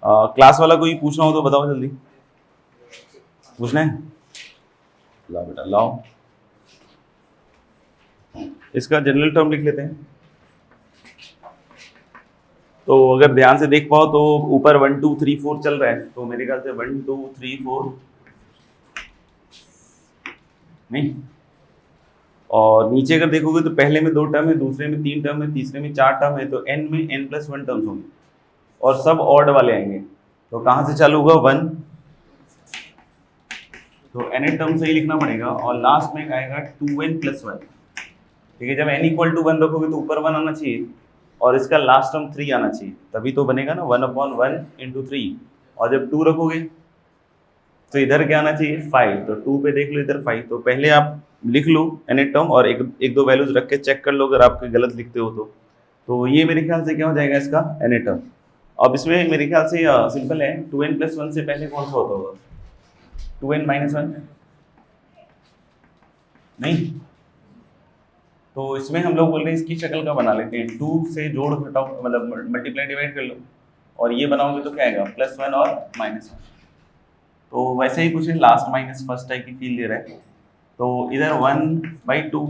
Class वाला कोई पूछना हो तो बताओ जल्दी। पूछना है? लाओ बेटा लाओ। इसका जनरल टर्म लिख लेते हैं। तो अगर ध्यान से देख पाओ तो ऊपर 1 2 3 4 चल रहा है, तो मेरे ख्याल से 1 2 3 4 नहीं, और नीचे अगर देखोगे तो पहले में 2 टर्म है, दूसरे में 3 टर्म है, तीसरे में 4 टर्म है, तो n में n+1 टर्म्स होंगे और सब ऑड वाले आएंगे। तो कहाँ से चालू होगा? 1, तो n टर्म से ही लिखना पड़ेगा और लास्ट में आएगा 2n+1। ठीक है, जब n = 1 रखोगे तो ऊपर 1 आना चाहिए और इसका लास्ट टर्म 3 आना चाहिए, तभी तो बनेगा ना 1/1 × 3। और जब 2 रखोगे तो इधर क्या आना चाहिए? 5। तो 2 पे देख लो इधर 5। तो पहले आप लिख लो n टर्म और एक दो वैल्यूज रख के चेक कर लो अगर आप गलत लिखते हो तो ये मेरे ख्याल से क्या हो जाएगा इसका n टर्म। अब इसमें मेरे ख्याल से सिंपल है, 2n+1 से पहले कौन सा होता होगा? 2n-1 नहीं, तो इसमें हम लोग बोल रहे हैं इसकी शक्ल का बना लेते हैं। 2 से जोड़ घटाओ, मतलब मल्टीप्लाई डिवाइड कर लो और ये बनाओगे तो क्या आएगा? +1 और -1। तो वैसे ही कुछ है, लास्ट माइनस फर्स्ट टाइप की फील दे रहा है। तो इधर 1/2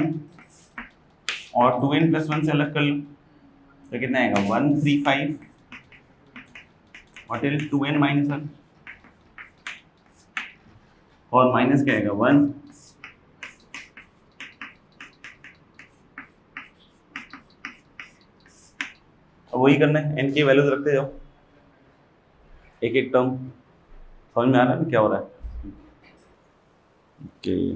और 2n+1 से अलग कर लो तो कितना आएगा? 135 और टिल 2n-1 और माइनस क्या आएगा? 1। अब वही करना है, n की वैल्यूज रखते जाओ एक एक टर्म। समझ में आ रहा है क्या हो रहा है? ओके,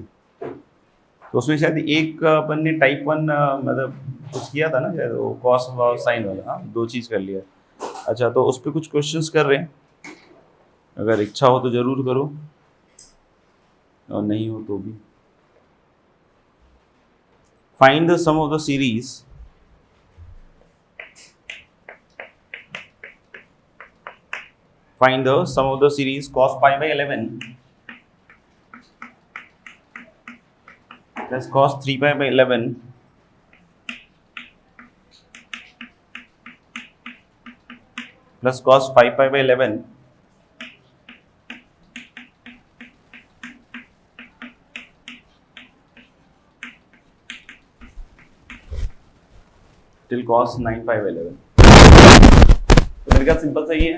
तो उसमें शायद एक अपन ने टाइप 1 मतलब कुछ किया था ना शायद, वो कॉस और साइन वाला। हाँ, 2 चीज़ कर लिया। अच्छा, तो उस पर कुछ क्वेश्चंस कर रहे हैं, अगर इच्छा हो तो जरूर करो और नहीं हो तो भी। Find the sum of the series find the sum of the series cos π/11 plus cos 3π/11 plus cos 5π/11 till cos 9π/11। तो मेरे ख्याल सिंपल सही है,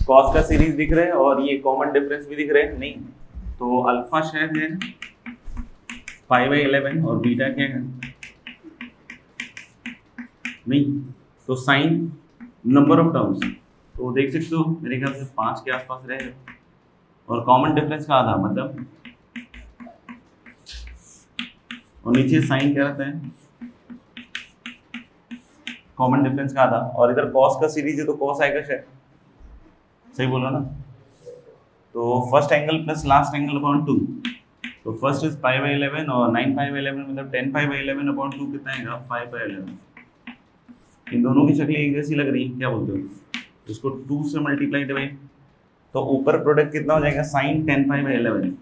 कॉस का सीरीज दिख रहा है और ये कॉमन डिफरेंस भी दिख रहे हैं। नहीं तो अल्फा शायद है π/11 और बीटा क्या है? नहीं, तो साइन नंबर ऑफ टर्म्स, तो देख सकते हो मेरे ख्याल से 5 के आसपास रहेगा और कॉमन डिफरेंस का आधा, मतलब और नीचे साइन क्या रहता है? कॉमन डिफरेंस का आधा। और इधर कॉस का सीरीज है तो कॉस आएगा शायद, सही बोला ना? तो first angle plus last angle upon 2, तो फर्स्ट इज π/11 और 9π/11 मतलब 10π/11/2 कितना आएगा? 5/11। इन दोनों की शक्लें एक जैसी लग रही है, क्या बोलते हो? इसको 2 से मल्टीप्लाई डिवाइड, तो ऊपर प्रोडक्ट कितना हो जाएगा? साइन 10π/11।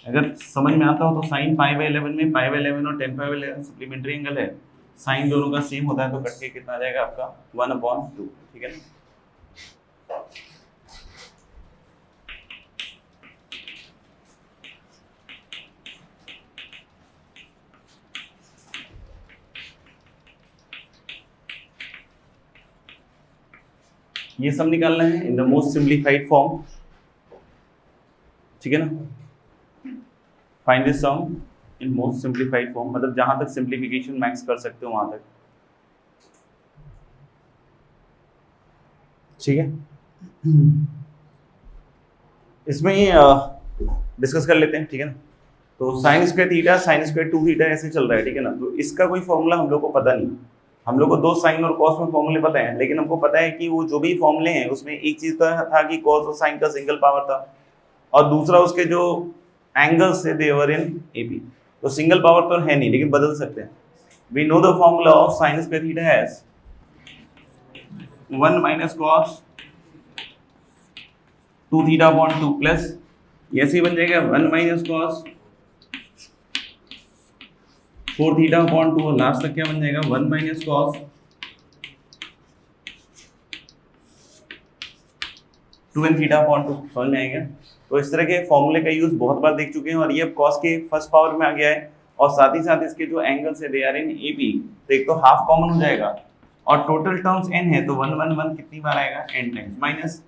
अगर समझ में आता हो तो साइन π/11 में π/11 और 10π/11 सप्लीमेंट्री एंगल है, साइन दोनों का सेम होता है, तो कट के कितना आ जाएगा आपका? 1/2। ठीक है ना? ये सब निकालना है in the most simplified form. ठीक है ना? Find this sum in most simplified form, मतलब जहां तक सिंप्लीफिकेशन मैक्स कर सकते हो वहां तक। ठीक है, इसमें ही डिस्कस कर लेते हैं। ठीक है ना? तो sign square theta, sine square 2 theta ऐसे चल रहा है। ठीक है ना? तो इसका कोई फॉर्मूला हम लोग को पता नहीं। हम लोग को 2 साइन और कॉस में फॉर्मूले पता है, लेकिन हमको पता है कि वो जो भी फॉर्मूले हैं उसमें एक चीज था कि कॉस और साइन का सिंगल पावर था और दूसरा उसके जो एंगल्स थे दे वर इन एबी। तो सिंगल पावर तो है नहीं, लेकिन बदल सकते हैं। We know the formula of sine square theta as 1 minus cos 2 theta upon 2 plus ऐसे ही बन जाएगा 1 minus cos 4 theta upon 2 last तक क्या बन जाएगा 1 minus cos 2n theta upon 2। समझ में आएगा? तो इस तरह के फॉर्मूले का यूज बहुत बार देख चुके हैं और ये अब कॉस के फर्स्ट पावर में आ गया है और साथ ही साथ इसके जो एंगल्स है दे आर इन एबी, तो एक तो हाफ कॉमन हो जाएगा और टोटल टर्म्स n है तो 1 1 1 कितनी बार आएगा n टाइम्स माइनस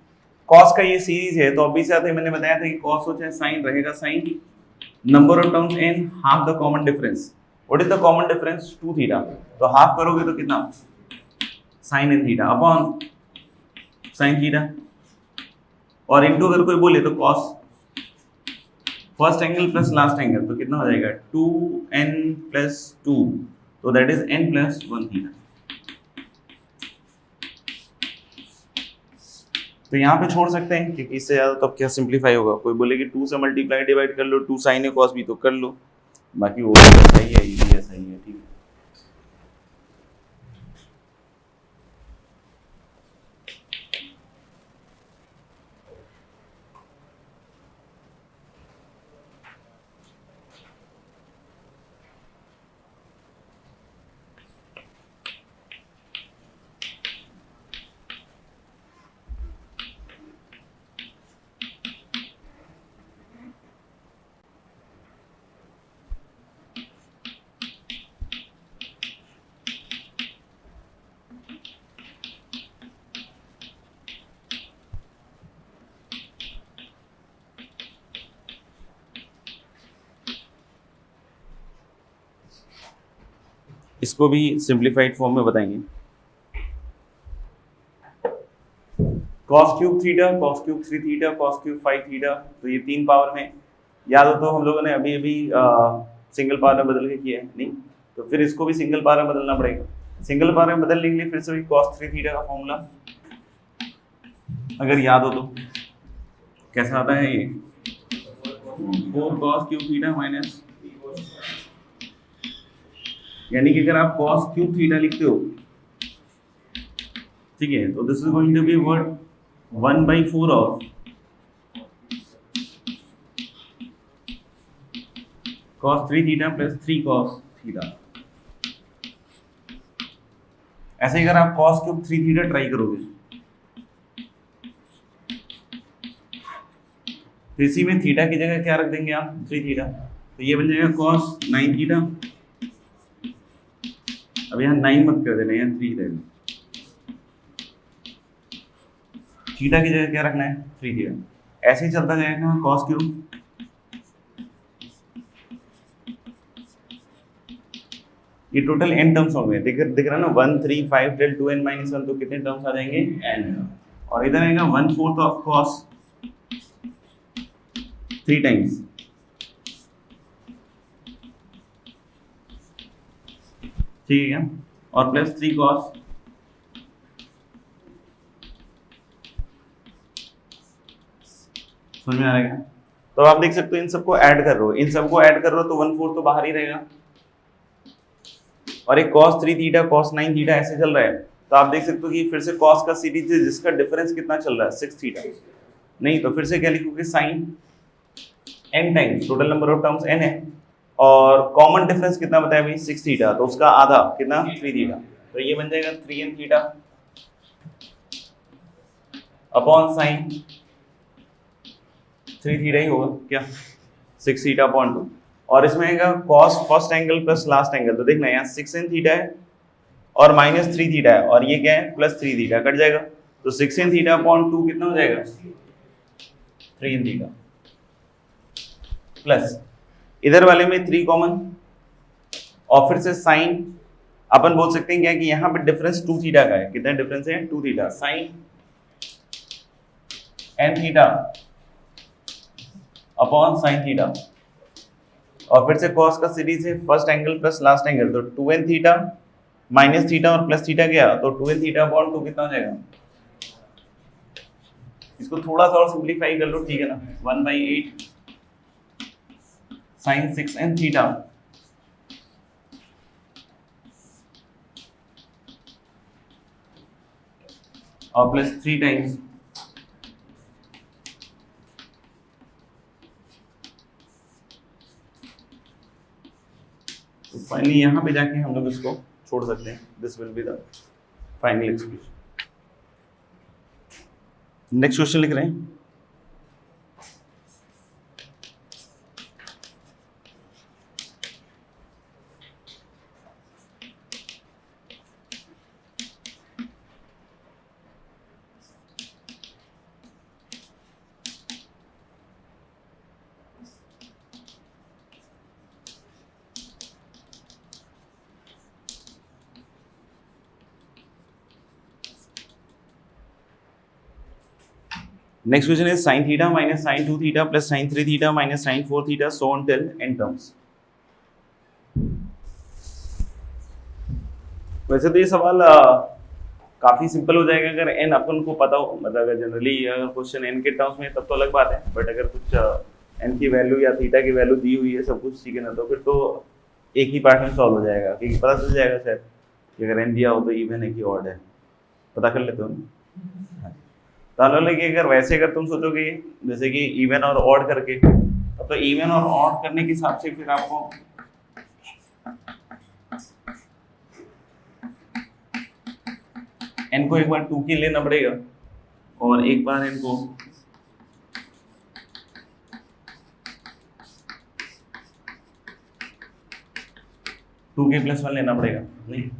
कॉस का ये सीरीज है तो अभी से मैंने बताया था कि कॉस हो चाहे साइन रहेगा sine number of terms n half the common difference. What is the common difference 2 theta, तो हाफ करोगे तो कितना sin n theta upon sin theta और इनटू अगर कोई बोले तो cos first angle plus last angle तो कितना हो जाएगा 2n प्लस 2 तो that is n plus 1 theta. तो यहाँ पे छोड़ सकते हैं क्योंकि इससे ज्यादा तो अब क्या सिंपलीफाई होगा। कोई बोले कि 2 से मल्टीप्लाई डिवाइड कर लो 2 sin a cos b तो कर लो, बाकी वो सही है, ये सही है, ठीक है। इसको भी सिंप्लीफाइड फॉर्म में बताएंगे। cos cube theta, cos cube 3 theta, cos cube 5 theta, तो ये 3 पावर में याद हो तो हम लोगों ने अभी अभी सिंगल पावर में बदल के किया है नहीं, तो फिर इसको भी सिंगल पावर में बदलना पड़ेगा। सिंगल पावर में बदलने के लिए फिर से वही cos 3 थीटा का फॉर्मूला अगर याद हो तो कैसा आता है ये 4 cos क्यूब थीटा माइनस, यानी कि अगर आप cos क्यूब थीटा लिखते हो ठीक है तो this is going to be what 1/4 of cos 3 theta plus 3 cos theta. ऐसे ही अगर आप cos क्यूब 3 थीटा ट्राई करोगे तो इसी में थीटा की जगह क्या रख देंगे आप 3 थीटा, तो ये बन जाएगा cos 9 थीटा। अब यहाँ 9 मत कर देना, यहाँ 3 रहेगा। थीटा की जगह क्या रखना है 3 थीटा। ऐसे ही चलता जाएगा cos क्यूब, ये टोटल n टर्म्स हो गए, दिख रहा है ना 1 3 5 del 2n minus 1, तो कितने टर्म्स आ जाएंगे n, और इधर आएगा 1/4 ऑफ cos 3 टाइम्स, ठीक है क्या, और प्लस 3 cos, समझ में आ रहा है क्या? तो आप देख सकते हो इन सबको ऐड कर रहे हो, इन सबको ऐड कर रहे हो तो 1/4 तो बाहर ही रहेगा, और एक cos 3 थीटा cos 9 थीटा ऐसे चल रहा है, तो आप देख सकते हो कि फिर से cos का सीरीज है जिसका डिफरेंस कितना चल रहा है 6 थीटा, नहीं तो फिर से क्या लिखोगे sin n times, total number of terms n है और कॉमन डिफरेंस कितना बताया भाई 6 थीटा, तो उसका आधा कितना 3 थीटा, तो ये बन जाएगा 3n theta upon sin 3 theta ही होगा क्या 6 थीटा अपॉन 2, और इसमें आएगा cos first angle plus last angle, तो देखना यहाँ 6n थीटा है और माइनस 3 थीटा है और ये क्या है प्लस 3 थीटा, कट जाएगा तो 6n थीटा अपॉन 2 कितना हो जाएगा 3n थीटा, प्लस इधर वाले में 3 कॉमन और फिर से साइन, अपन बोल सकते हैं क्या कि यहाँ पे डिफरेंस 2 थीटा का है, कितना डिफरेंस है 2 theta, sine n theta upon sine theta, और फिर से cos का सीरीज है first angle plus last angle, तो 2n थीटा माइनस थीटा और प्लस थीटा गया तो 2n थीटा अपॉन 2 कितना हो जाएगा, इसको थोड़ा सा और सिंपलीफाई कर लो, ठीक है ना, 1/8 sin 6n थीटा और प्लस 3 टाइम्स फाइनली यहाँ पे जाके हम लोग इसको छोड़ सकते हैं, this will be the final expression. Next question लिख रहे हैं। Next question is sin theta minus sin 2 theta plus sin 3 theta minus sin 4 theta so on till n terms। वैसे तो ये सवाल काफी सिंपल हो जाएगा अगर n अपन को पता हो, मतलब अगर जनरली अगर क्वेश्चन n के टर्म्स में तब तो अलग बात है, बट अगर कुछ n की वैल्यू या थीटा की वैल्यू दी हुई है सब कुछ ठीक है ना, तो फिर तो एक ही पार्ट में सॉल्व हो जाएगा, क्योंकि पता चल जाएगा शायद कि अगर n दिया हो तो इवन है कि ऑड है, पता कर लेते हो ना। तो अगर वैसे अगर तुम सोचोगे जैसे कि इवन और ऑड करके, तब तो इवन और ऑड करने के हिसाब से फिर आपको n को एक बार 2 की लेना पड़ेगा और एक बार n को टू के प्लस 1 लेना पड़ेगा। नहीं,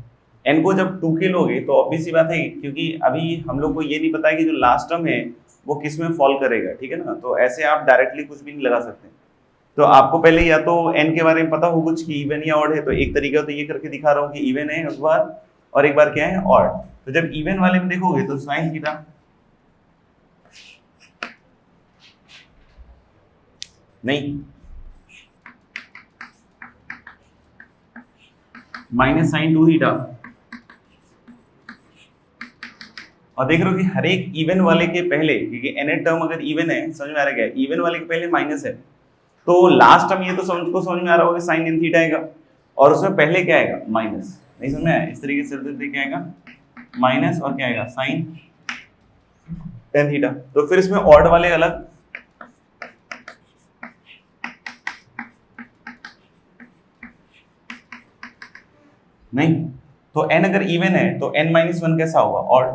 n को जब 2 के लोगे तो ऑब्वियस सी बात है, क्योंकि अभी हम लोग को ये नहीं पता है कि जो लास्ट टर्म है वो किस में फॉल करेगा, ठीक है ना। तो ऐसे आप डायरेक्टली कुछ भी नहीं लगा सकते, तो आपको पहले या तो n के बारे में पता हो कुछ कि इवन या ऑड है, तो एक तरीका तो ये करके दिखा रहा हूँ कि इवन है एक बार और एक बार क्या है ऑड। तो जब इवन वाले में देखोगे तो साइन थीटा नहीं माइनस साइन 2 थीटा, और देख रहे हो कि हर एक इवन वाले के पहले, क्योंकि nth टर्म अगर इवन है, समझ में आ रहा है क्या, इवन वाले के पहले माइनस है, तो लास्ट टर्म ये तो समझ में आ रहा होगा साइन n थीटा आएगा और उसमें पहले क्या आएगा माइनस। नहीं समझ में आया, इस तरीके से क्या आएगा माइनस और क्या आएगा साइन tan थीटा। तो फिर इसमें ऑड वाले अलग, नहीं तो n अगर इवन है तो n माइनस 1 कैसा होगा ऑड।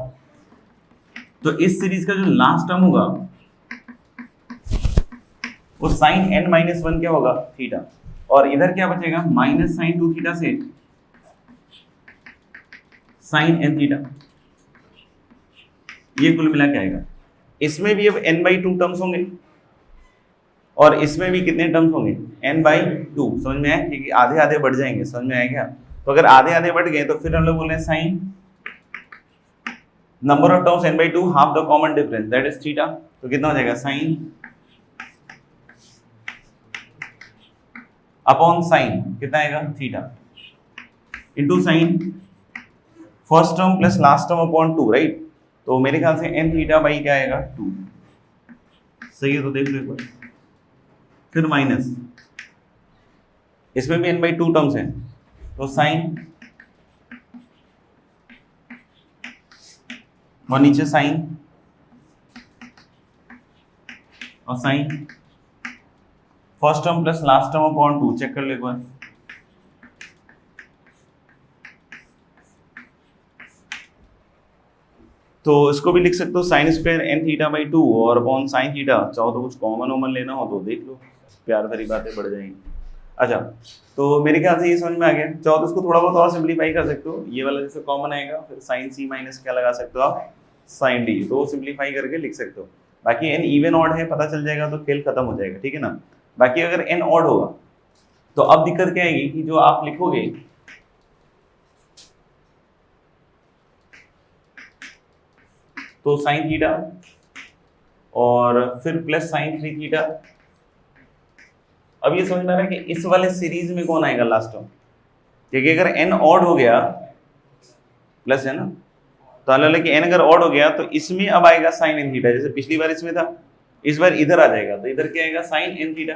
तो इस सीरीज का जो लास्ट टर्म होगा वो साइन n माइनस 1 क्या होगा थीटा, और इधर क्या बचेगा माइनस साइन 2 थीटा से साइन n थीटा, ये कुल मिला के आएगा। इसमें भी अब n/2 टर्म्स होंगे और इसमें भी कितने टर्म्स होंगे n/2, समझ में आया, क्योंकि आधे आधे बढ़ जाएंगे, समझ में आया क्या। तो अगर आधे आधे बढ़ गए तो फिर हम लोग बोल रहे हैं sine number of terms n/2 half the common difference that is theta. तो कितना हो जाएगा साइन अपॉन साइन कितना आएगा theta into sine first term plus last term upon 2, right. तो मेरे ख्याल से n थीटा बाई क्या आएगा 2, सही है। तो देख लो एक बार, फिर माइनस इसमें भी n/2 टर्म्स हैं, तो साइन और नीचे साइन और sine first term plus last term upon 2, check कर लो एक बार। तो इसको भी लिख सकते हो sine square n theta by 2 और अपॉन साइन थीटा। चाहो तो कुछ कॉमन वॉमन लेना हो तो देख लो, प्यार भरी बातें बढ़ जाएंगी। अच्छा, तो मेरे ख्याल से ये समझ में आ गया। चाहो तो इसको थोड़ा बहुत और सिंप्लीफाई कर सकते हो, ये वाला जैसे कॉमन आएगा फिर साइन c माइनस क्या लगा सकते हो आप साइन d, तो सिंप्लीफाई करके लिख सकते हो। बाकी n इवन ऑड है पता चल जाएगा तो खेल खत्म हो जाएगा, ठीक है ना। बाकी अगर n ऑड होगा तो अब दिक्कत क्या आएगी कि जो आप लिखोगे तो साइन थीटा और फिर प्लस साइन 3 थीटा। अब ये समझ में आ रहा है कि इस वाले सीरीज में कौन आएगा लास्ट टर्म, क्योंकि अगर n ऑड हो गया प्लस है ना, तो हालांकि n अगर ऑड हो गया तो इसमें अब आएगा साइन n थीटा, जैसे पिछली बार इसमें था, इस बार इधर आ जाएगा, तो इधर क्या आएगा साइन n थीटा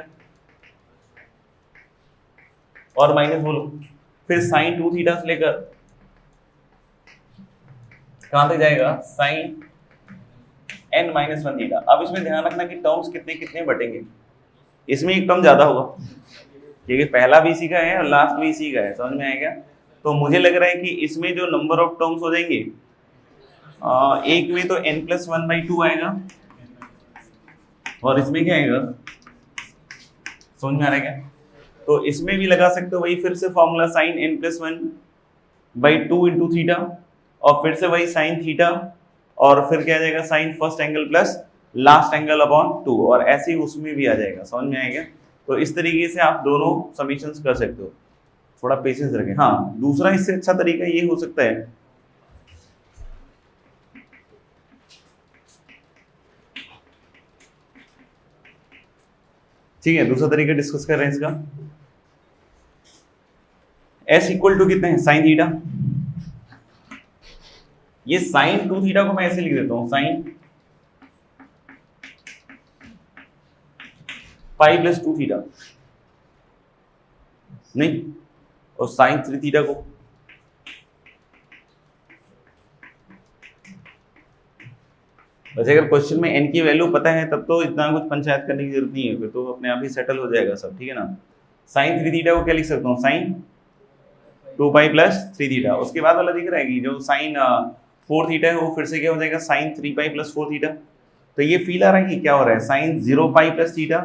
और माइनस बोलो फिर साइन 2 थीटा से लेकर कहां तक जाएगा साइन n माइनस 1 थीटा। अब इसमें ध्यान रखना कि टर्म्स कितने कितने बटेंगे, इसमें एक टर्म ज्यादा होगा क्योंकि पहला भी इसी का है और लास्ट भी इसी का है, समझ में आएगा। तो मुझे लग रहा है कि इसमें जो नंबर ऑफ टर्म्स हो जाएंगे, एक में तो n+1/2 आएगा और इसमें क्या आएगा, समझ में आ रहा है क्या? तो इसमें भी लगा सकते हो वही फिर से formula sin n+1/2 into theta, और फिर से वही sin थीटा, और फिर क्या आ जाएगा sin first angle plus last angle upon 2, और ऐसे ही उसमें भी आ जाएगा, समझ में आएगा। तो इस तरीके से आप दोनों समीशंस कर सकते हो, थोड़ा पेशेंस रखें। हाँ, दूसरा इससे अच्छा तरीका ये हो सकता है, ठीक है, दूसरा तरीका डिस्कस कर रहे हैं इसका। s इक्वल टू कितने हैं, साइन थीटा। ये साइन 2 थीटा को मैं ऐसे लिख देता हूं, साइन पाई प्लस 2 थीटा, नहीं, और साइन 3 थीटा को वैसे अगर क्वेश्चन में n की वैल्यू पता है तब तो इतना कुछ पंचायत करने की जरूरत नहीं है, फिर तो अपने आप ही सेटल हो जाएगा सब, ठीक है ना। साइन 3 थीटा को क्या लिख सकता हूँ, साइन 2 पाई प्लस 3 थीटा। उसके बाद वाला दिख रहा है कि जो साइन 4 थीटा है वो फिर से क्या हो जाएगा, साइन 3 पाई प्लस 4 थीटा। तो ये फील आ रहा है कि क्या हो रहा है, sine 0 pi plus theta,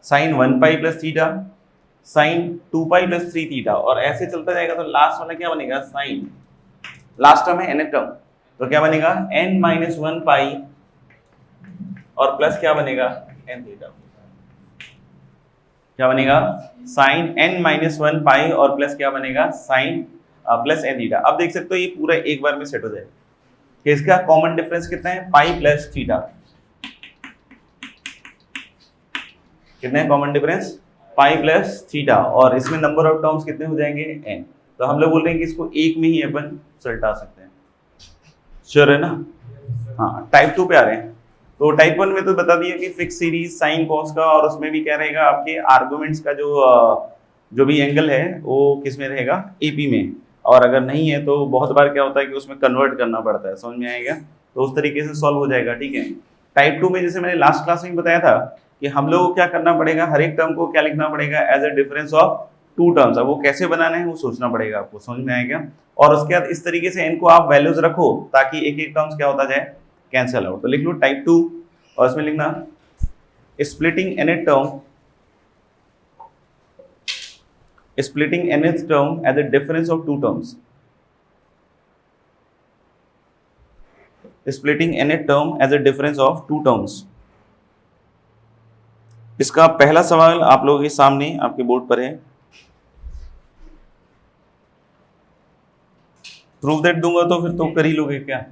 sine 1 pi plus theta, sine 2 pi plus 3 theta, और ऐसे चलता जाएगा। तो लास्ट वाला क्या बनेगा, साइन, लास्ट टर्म है nth टर्म, तो क्या बनेगा n-1 पाई और प्लस क्या बनेगा n थीटा, क्या बनेगा साइन n-1 पाई और प्लस क्या बनेगा साइन प्लस n थीटा। अब देख सकते हो ये पूरा एक बार में सेट हो जाएगा कि इसका कॉमन डिफरेंस कितना है, पाई प्लस थीटा। कितने कॉमन डिफरेंस, पाई प्लस थीटा, और इसमें नंबर ऑफ टर्म्स कितने हो जाएंगे, n। तो हम लोग बोल रहे हैं कि इसको एक में ही अपन सुलटा सकते हैं, श्योर है ना। हाँ, टाइप 2 पे आ रहे हैं। तो टाइप 1 में तो बता दिया कि फिक्स सीरीज साइन कॉस का, और उसमें भी क्या रहेगा आपके आर्गुमेंट्स का जो भी एंगल है वो किस में रहेगा, एपी में, और अगर नहीं है तो बहुत बार क्या होता है कि उसमें कन्वर्ट करना पड़ता है, समझ में आएगा। तो उस तरीके से सॉल्व हो जाएगा, ठीक है। टाइप 2 में जैसे मैंने लास्ट क्लास में बताया था कि हम लोग को क्या करना पड़ेगा, हर एक टर्म को क्या लिखना पड़ेगा, as a difference of 2 terms. अब वो कैसे बनाना है वो सोचना पड़ेगा आपको, समझ में आएगा। और उसके बाद इस तरीके से इनको आप वैल्यूज रखो ताकि एक एक टर्म्स क्या होता जाए, कैंसिल आउट। तो लिख लो टाइप 2, और इसमें लिखना splitting nth term as a difference of two terms, splitting nth term as a difference of two terms। इसका पहला सवाल आप लोगों के सामने आपके बोर्ड पर है। प्रूफ दैट दूंगा तो फिर तो कर ही लोगे क्या।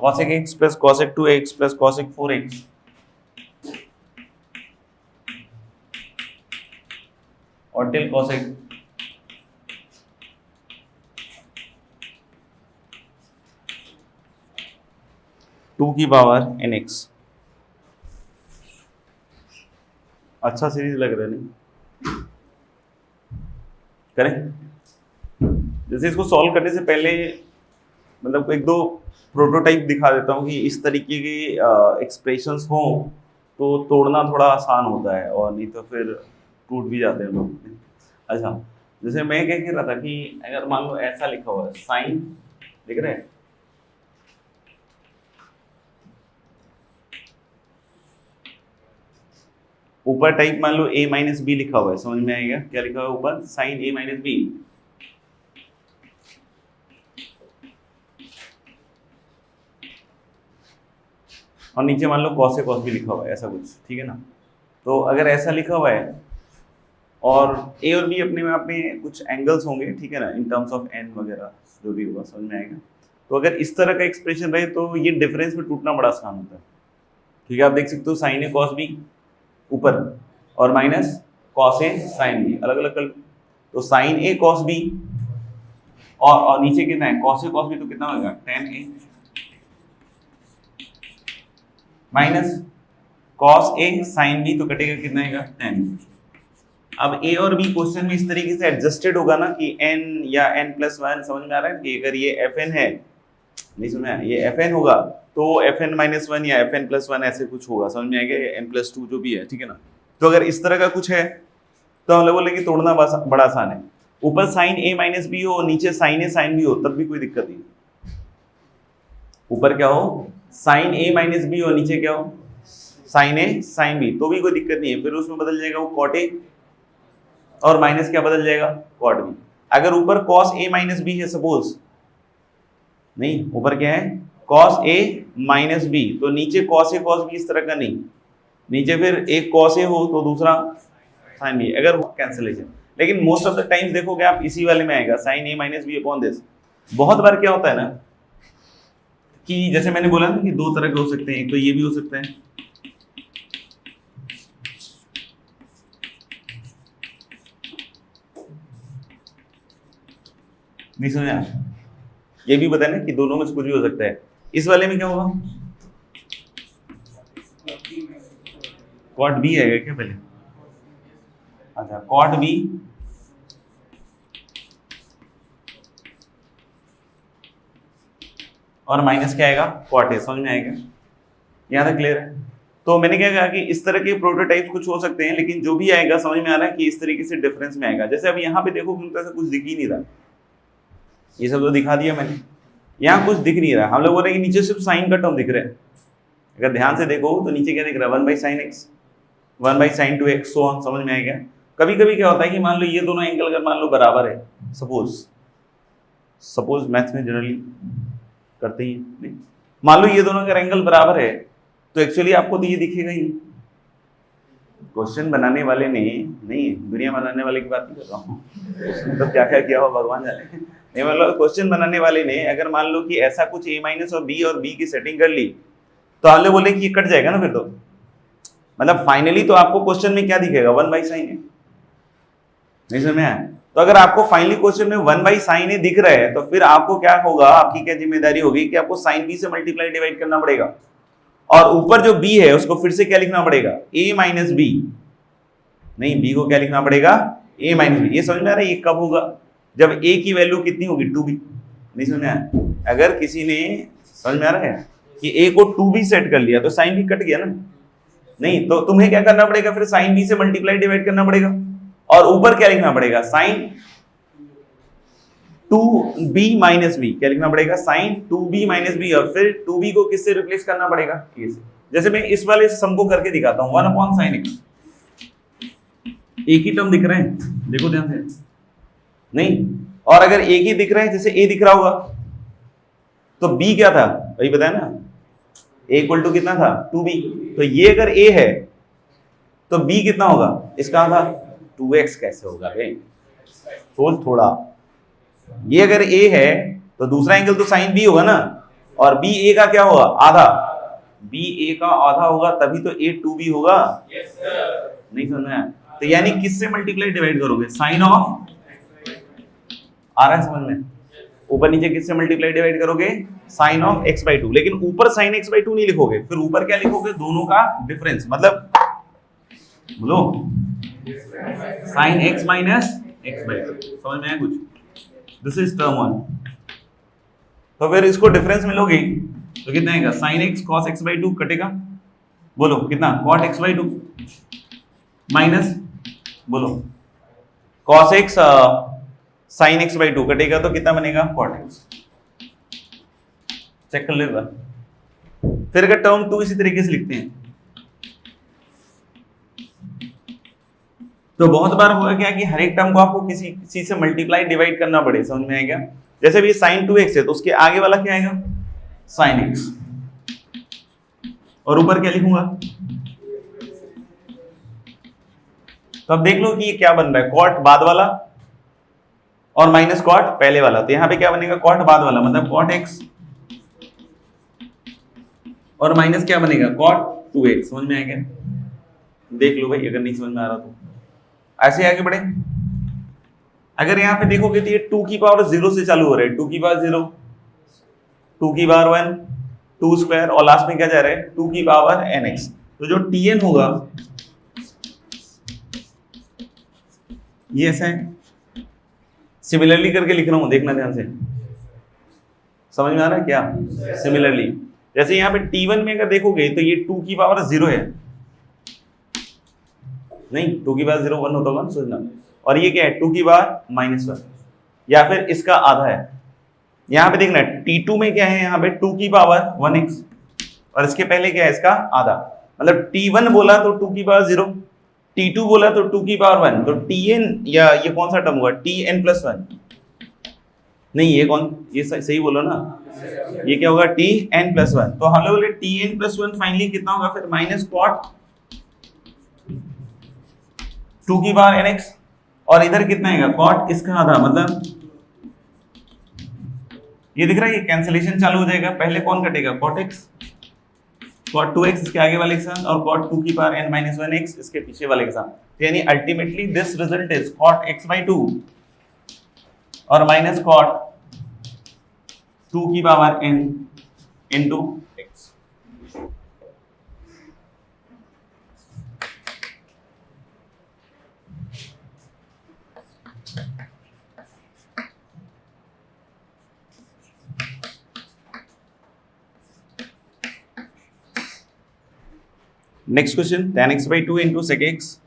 cosec x plus cosec 2x plus cosec 4x और टिल cosec 2 की पावर nx। अच्छा सीरीज लग रहा है, नहीं करें। जैसे इसको सॉल्व करने से पहले मतलब एक दो प्रोटोटाइप दिखा देता हूँ कि इस तरीके के एक्सप्रेशंस हों तो तोड़ना थोड़ा आसान होता है, और नहीं तो फिर टूट भी जाते हैं लोग। अच्छा, जैसे मैं क्या कह रहा था कि अगर मान लो ऐसा लिखा हुआ है, साइन, दिख रहे हैं, ऊपर टाइप मान लो a माइनस बी लिखा हुआ है, समझ में आएगा क्या लिखा हुआ है ऊपर, साइन a माइनस बी। और नीचे मान लो कॉस ए कॉस भी लिखा हुआ है, ऐसा कुछ, ठीक है ना। तो अगर ऐसा लिखा हुआ है और ए और बी अपने में अपने कुछ एंगल्स होंगे, ठीक है ना, इन टर्म्स ऑफ एन वगैरह जो भी होगा, समझ में आएगा। तो अगर इस तरह का एक्सप्रेशन रहे तो ये डिफरेंस में टूटना बड़ा आसान होता है, ठीक है। आप देख सकते हो साइन ए कॉस बी ऊपर और minus cos A sine B, अलग अलग कर। तो साइन ए कॉस बी और नीचे कितना है, कॉस ए कॉस बी, तो कितना होगा ten A minus cos A sine B, तो कटेगा कितना आएगा 10। अब ए और बी क्वेश्चन में इस तरीके से एडजस्टेड होगा ना कि n या n+1, समझ में आ रहा है कि अगर ये fn है, नहीं समझ में आया, ये fn होगा तो fn-1 या fn+1 ऐसे कुछ होगा, समझ में आएगा, n+2 जो भी है, ठीक है ना। तो अगर इस तरह का कुछ है तो हम लोग बोलेंगे तोड़ना बड़ा आसान है। ऊपर साइन a माइनस बी हो, नीचे साइन a साइन बी हो, तब भी कोई दिक्कत नहीं। ऊपर क्या हो, साइन a माइनस बी हो, नीचे क्या हो, साइन a साइन b, तो भी कोई दिक्कत नहीं है। फिर उसमें बदल जाएगा वो कॉट a और माइनस क्या बदल जाएगा, कॉट b। अगर ऊपर कॉस a माइनस बी है सपोज, नहीं ऊपर क्या है कॉस a माइनस बी, तो नीचे कॉस a कॉस b इस तरह का नहीं, नीचे फिर एक कॉस a हो तो दूसरा साइन b, अगर कैंसिलेशन। लेकिन मोस्ट ऑफ द टाइम्स देखोगे आप इसी वाले में आएगा, sine a minus B upon this. बहुत बार क्या होता है ना कि जैसे मैंने बोला ना कि दो तरह के हो सकते हैं, एक तो ये भी हो सकता है, नहीं समझा, ये भी पता है ना कि दोनों में से कुछ भी हो सकता है। इस वाले में क्या होगा, कॉट बी आएगा क्या पहले, अच्छा कॉट बी और माइनस क्या आएगा, कॉट ए, समझ में आएगा, यहाँ तक क्लियर है। तो मैंने क्या कहा कि इस तरह के प्रोटोटाइप्स कुछ हो सकते हैं, लेकिन जो भी आएगा समझ में आ रहा है कि इस तरीके से डिफरेंस में आएगा। जैसे अब यहाँ पे देखो उनका कुछ दिख ही नहीं रहा, ये सब तो दिखा दिया मैंने, यहाँ कुछ दिख नहीं रहा। हम लोग बोल रहे हैं कि नीचे सिर्फ साइन का टर्म दिख रहा है, अगर ध्यान से देखो तो नीचे क्या दिख रहा है, 1/sin x 1/sin 2x, so on, समझ में आएगा। कभी कभी क्या होता है कि मान लो ये दोनों एंगल अगर मान लो बराबर है, सपोज मैथ्स में जनरली करते ही नहीं, मान लो ये दोनों अगर एंगल बराबर है तो एक्चुअली आपको तो ये दिखेगा ही नहीं। क्वेश्चन बनाने वाले ने, नहीं दुनिया बनाने वाले की बात नहीं कर रहा हूँ, मतलब क्या क्या किया हो भगवान जाने, नहीं मतलब क्वेश्चन बनाने वाले ने अगर मान लो कि ऐसा कुछ a माइनस और b की सेटिंग कर ली तो हम लोग बोले कि ये कट जाएगा ना, फिर तो मतलब फाइनली तो आपको क्वेश्चन में क्या दिखेगा, 1/sin a, नहीं समझ में आया। तो अगर आपको फाइनली क्वेश्चन में 1/sin a दिख रहा है तो फिर आपको क्या होगा, आपकी क्या जिम्मेदारी होगी कि आपको sin b से मल्टीप्लाई डिवाइड करना पड़ेगा, और ऊपर जो b है उसको फिर से क्या लिखना पड़ेगा, a माइनस b, नहीं b को क्या लिखना पड़ेगा, a माइनस b। ये समझ में आ रहा है, ये कब होगा, जब a की वैल्यू कितनी होगी, 2b, नहीं समझ में आया। अगर किसी ने, समझ में आ रहा है कि a को 2b सेट कर लिया तो sin b कट गया ना, नहीं तो तुम्हें क्या करना पड़ेगा, फिर sin b से मल्टीप्लाई डिवाइड करना पड़ेगा, और ऊपर क्या लिखना पड़ेगा, sin 2b माइनस b, क्या लिखना पड़ेगा, sin 2b माइनस b, और फिर 2b को किससे रिप्लेस करना पड़ेगा, a से। जैसे मैं इस वाले सम को करके दिखाता हूं, 1/sin x, एक ही टर्म दिख रहे हैं, देखो ध्यान से, नहीं, और अगर एक ही दिख रहे हैं, जैसे a दिख रहा होगा तो b क्या था, वही बताया ना, a इक्वल टू कितना था, 2b, तो ये अगर a है तो b कितना होगा, इसका था 2x, कैसे होगा भाई, सोच थोड़ा, ये अगर a है तो दूसरा एंगल तो sin b होगा ना, और b a का क्या होगा, आधा, b a का आधा होगा, तभी तो a 2b होगा, नहीं समझ में आया। तो यानी किससे मल्टीप्लाई डिवाइड करोगे, साइन ऑफ, आ रहा है समझ में, ऊपर नीचे किससे मल्टीप्लाई डिवाइड करोगे, साइन ऑफ x/2, लेकिन ऊपर साइन x/2 नहीं लिखोगे, फिर ऊपर क्या लिखोगे, दोनों का डिफरेंस, मतलब बोलो साइन x माइनस x/2, समझ में आया कुछ, दिस इज टर्म 1। तो फिर इसको डिफरेंस में लोगे तो कितना आएगा, साइन x cos x/2 कटेगा, बोलो कितना, cot x/2 माइनस, बोलो cos x sin x/2 कटेगा तो कितना बनेगा, cot x, चेक कर लेगा। फिर अगर टर्म 2 इसी तरीके से लिखते हैं तो बहुत बार होगा क्या कि हर एक टर्म को आपको किसी चीज से मल्टीप्लाई डिवाइड करना पड़े, समझ में आएगा। जैसे भी sin 2x है तो उसके आगे वाला क्या आएगा, sin x, और ऊपर क्या लिखूंगा, तो अब देख लो कि ये क्या बन रहा है, cot बाद वाला और माइनस cot पहले वाला, तो यहाँ पे क्या बनेगा, cot बाद वाला मतलब cot x, और माइनस क्या बनेगा, cot 2x, समझ में आएगा। देख लो भाई, अगर नहीं समझ में आ रहा तो ऐसे आगे बढ़े। अगर यहाँ पे देखोगे तो ये 2 की पावर 0 से चालू हो रहा है, 2 की पावर 0, 2 की पावर 1, 2 स्क्वायर, और लास्ट में क्या जा रहा है, 2 की पावर nx। तो जो tn होगा ये ऐसा है, सिमिलरली करके लिख रहा हूँ, देखना ध्यान से, समझ में आ रहा है क्या? सिमिलरली जैसे यहाँ पे T1 में अगर देखोगे तो ये 2 की पावर 0 है, नहीं 2 की पावर 0 1 होता होगा सोचना, और ये क्या है 2 की पावर -1, या फिर इसका आधा है। यहाँ पे देखना T2 में क्या है, यहाँ पे 2 की पावर 1x, और इसके पहले क्या है इसका आधा, मतलब T1 बोला तो 2 की पावर 0, T2 बोला तो 2 की पावर 1, तो Tn या ये कौन सा टर्म हुआ Tn+1, नहीं ये कौन, ये सही बोलो ना, ये क्या होगा Tn+1, तो हम लोग बोले Tn+1 फाइनली कितना होगा फिर माइनस cot 2 की पावर nx, और इधर कितना आएगा cot इसका आधा, मतलब ये दिख रहा है, ये कैंसिलेशन चालू हो जाएगा, पहले कौन कटेगा cot x, cot 2x इसके आगे वाले के साथ, और cot 2 की पावर n-1x इसके पीछे वाले के साथ, यानी ultimately this result is cot x/2 और माइनस cot 2 की power n into x। Next question, tan x/2 into sec x।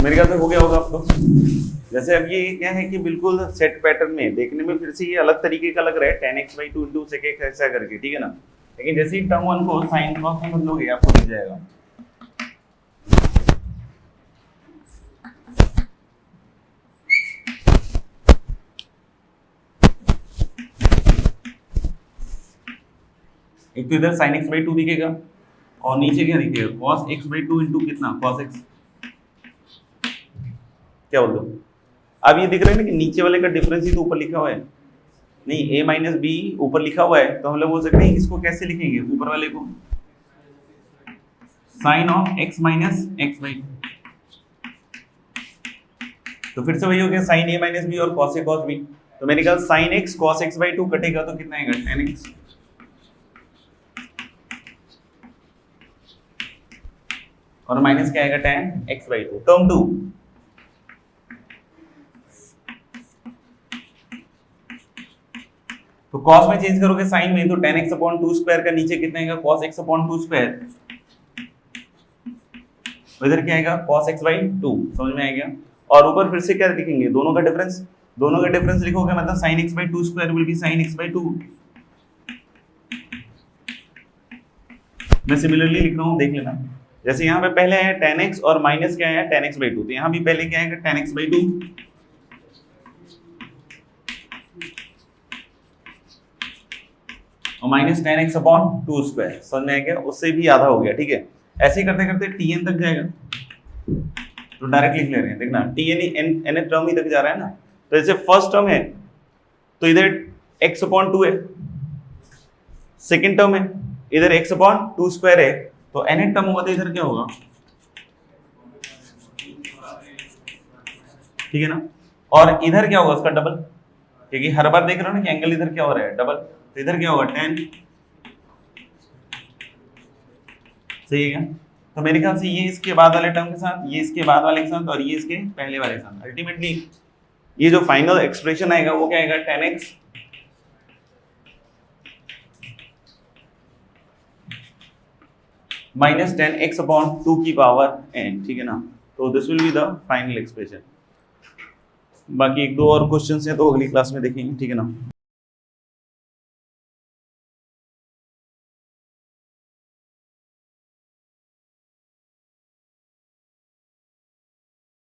मेरे ख्याल से हो गया होगा आपको। जैसे अब ये क्या है कि बिल्कुल सेट पैटर्न में देखने में फिर से ये अलग तरीके का लग रहा है, tan x/2 into sec x ऐसा करके, ठीक है ना, लेकिन जैसे ही टर्म 1 को sin cos में बदलोगे आपको दिख जाएगा। एक तो इधर sin x/2 दिखेगा और नीचे क्या दिखेगा cos x/2 into कितना cos x, क्या बोल दो। अब ये दिख रहा है ना कि नीचे वाले का डिफरेंस ही तो ऊपर लिखा हुआ है, नहीं a माइनस बी ऊपर लिखा हुआ है, तो हम लोग बोल सकते हैं इसको कैसे लिखेंगे ऊपर वाले को, sign of x minus x/2, तो फिर से वही हो गया साइन a माइनस बी और cos a cos b, तो मैंने कहा साइन x cos x/2 कटेगा तो कितना आएगा tan x, और माइनस क्या आएगा tan x/2। टर्म 2, तो cos में चेंज करोगे साइन में, तो tan x/2 स्क्वायर का नीचे कितना आएगा cos x/2 स्क्वायर, इधर क्या आएगा cos x/2, समझ में आ गया। और ऊपर फिर से क्या लिखेंगे दोनों का डिफरेंस लिखोगे, मतलब sin x/2 square will be sin x/2। मैं सिमिलरली लिख रहा हूं, देख लेना, जैसे यहाँ पे पहले है tan x और माइनस क्या है tan x/2, तो यहाँ भी पहले क्या आएगा tan x/2 और माइनस tan x/2 स्क्वायर, समझ में आ गया, उससे भी आधा हो गया, ठीक है। ऐसे ही करते करते tn तक जाएगा, तो डायरेक्ट लिख ले रहे हैं, देखना tn n टर्म ही तक जा रहा है ना, तो जैसे फर्स्ट टर्म है तो इधर x/2 है, सेकंड टर्म है इधर x/2 स्क्वायर है, तो n टर्म होगा तो इधर क्या होगा, ठीक है ना, और इधर क्या होगा उसका डबल, क्योंकि हर बार देख रहे हो ना कि एंगल इधर क्या हो रहा है डबल, तो इधर क्या होगा tan, सही है क्या। तो मेरे ख्याल से ये इसके बाद वाले टर्म के साथ, ये इसके बाद वाले के साथ, और ये इसके पहले वाले के साथ, अल्टीमेटली ये जो फाइनल एक्सप्रेशन आएगा वो क्या आएगा tan x minus tan x/2 की पावर n, ठीक है ना, तो this will be the final expression. बाकी एक दो और क्वेश्चंस हैं तो अगली क्लास में देखेंगे, ठीक है ना।